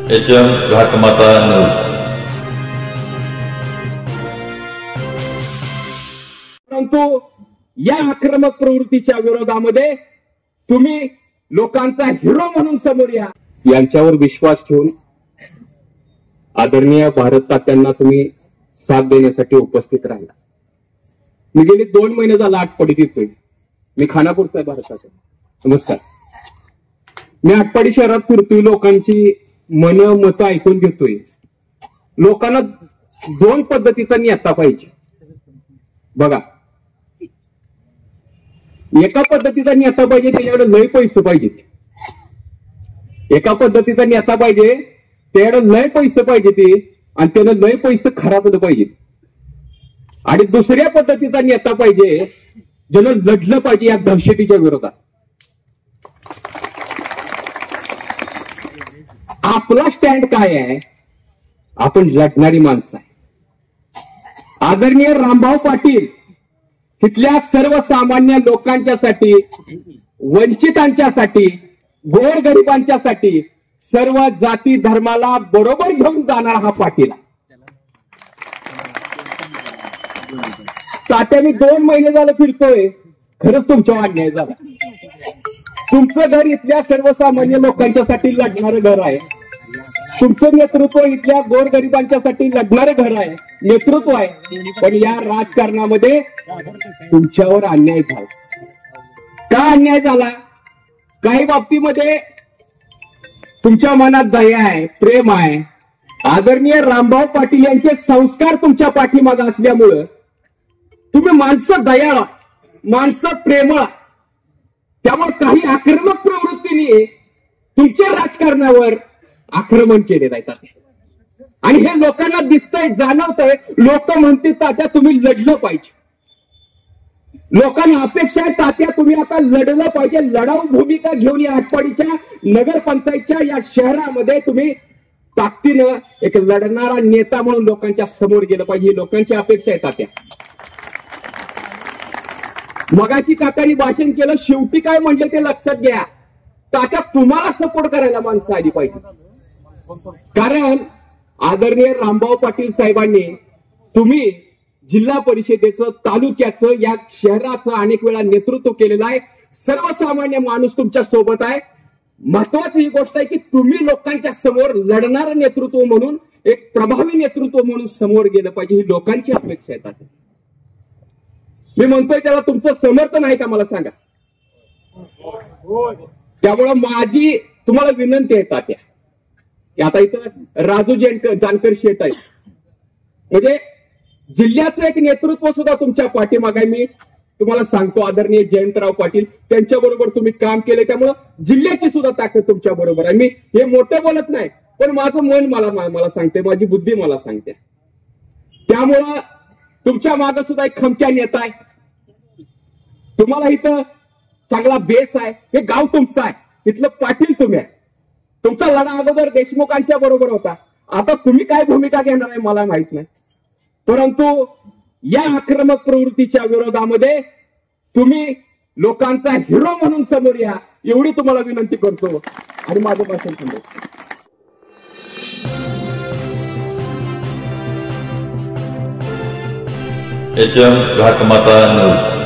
HM घातमाता 9. परंतु या आक्रमक प्रवृत्तीच्या विरोधामध्ये तुम्ही लोकांचा हिरो म्हणून समोर या. यांच्यावर विश्वास ठेवून आदरणीय भारत तात्यांना तुम्ही साथ देण्यासाठी उपस्थित राहिला. मी गेली 2 महिने झाला आटपाडीत येतोय. मी खानापूरचा आहे भारताचा. नमस्कार. मी आटपाडी शहरात फिरतोय, लोकांची मतं ऐकून घेतोय. लोकांना 2 पद्धतीचा नेता पाहिजे. बघा, एका पद्धतीचा नेता पाहिजे त्याच्याकडे लय पैसे पाहिजेत. एका पद्धतीचा नेता पाहिजे त्याच्याकडे लय पैसे पाहिजे ते, आणि त्यानं लय पैसे खर्चलं पाहिजेत. आणि दुसऱ्या पद्धतीचा नेता पाहिजे ज्यानं लढलं पाहिजे या दहशतीच्या विरोधात. आपला स्टँड काय आहे? आपण लढणारी माणसं आहे. आदरणीय रामभाऊ पाटील तिथल्या सर्वसामान्य लोकांच्यासाठी, वंचितांच्यासाठी, गोरगरिबांच्यासाठी, सर्व जाती धर्माला बरोबर घेऊन जाणारा हा पाटील. तात्या मी 2 महिने झालं फिरतोय. खरंच तुमच्यावर अन्याय झाला. तुमचं घर इथल्या सर्वसामान्य लोकांच्यासाठी लढणारं घर आहे. तुमचं नेतृत्व इथल्या गोरगरिबांच्यासाठी लढणारं घर आहे, नेतृत्व आहे. पण या राजकारणामध्ये तुमच्यावर अन्याय झाला. का अन्याय झाला? काही बाबतीमध्ये तुमच्या मनात दया आहे, प्रेम आहे. आदरणीय रामभाऊ पाटील यांचे संस्कार तुमच्या पाठीमागे असल्यामुळं तुम्ही माणसं दयाळा, माणसं प्रेमळ. त्यामुळे काही आक्रमक प्रवृत्तीने तुमच्या राजकारणावर आक्रमण केले जातात. आणि हे लोकांना दिसतंय, जाणवतंय. लोक म्हणते तात्या तुम्ही लढलं पाहिजे. लोकांना अपेक्षा आहे तात्या तुम्ही आता लढलं पाहिजे. लढाऊ भूमिका घेऊन या आटपाडीच्या नगरपंचायतच्या या शहरामध्ये तुम्ही ताकदीनं एक लढणारा नेता म्हणून लोकांच्या समोर गेलं पाहिजे. ही लोकांची अपेक्षा आहे तात्या. मगाची काकांनी भाषण केलं, शेवटी काय म्हणले ते लक्षात घ्या. तात्या तुम्हाला सपोर्ट करायला माणसं आली पाहिजे. कारण आदरणीय रामभाऊ पाटील साहेबांनी तुम्ही जिल्हा परिषदेचं, तालुक्याचं, या शहराचं अनेक वेळा नेतृत्व केलेलं आहे. सर्वसामान्य माणूस तुमच्या सोबत आहे. महत्वाची ही गोष्ट आहे की तुम्ही लोकांच्या समोर लढणारं नेतृत्व म्हणून, एक प्रभावी नेतृत्व म्हणून समोर गेलं पाहिजे. ही लोकांची अपेक्षा आहे. मी म्हणतोय त्याला तुमचं समर्थन आहे का मला सांगा. त्यामुळं माझी तुम्हाला विनंती आहे तात्या, आता इथं राजू जानकर शेठ आहे, म्हणजे जिल्ह्याचं एक नेतृत्व सुद्धा तुमच्या पाठीमागे. मी तुम्हाला सांगतो आदरणीय जयंतराव पाटील त्यांच्या बरोबर तुम्ही काम केले, त्यामुळं जिल्ह्याची सुद्धा ताकद तुमच्या बरोबर आहे. मी हे मोठं बोलत नाही, पण माझं मन मला सांगते, माझी बुद्धी मला सांगते. त्यामुळं तुमच्या मागे सुद्धा एक खमक्या नेता आहे. तुम्हाला इथं चांगला बेस आहे. हे गाव तुमचं आहे, इथलं पाटील तुम्ही आहे. तुमचा लढा अगोदर देशमुखांच्या बरोबर होता. आता तुम्ही काय भूमिका घेणार आहे मला माहित नाही. परंतु या आक्रमक प्रवृत्तीच्या विरोधामध्ये तुम्ही लोकांचा हिरो म्हणून समोर या, एवढी तुम्हाला विनंती करतो आणि माझं भाषण थांबवतो. HM घातमाता 9.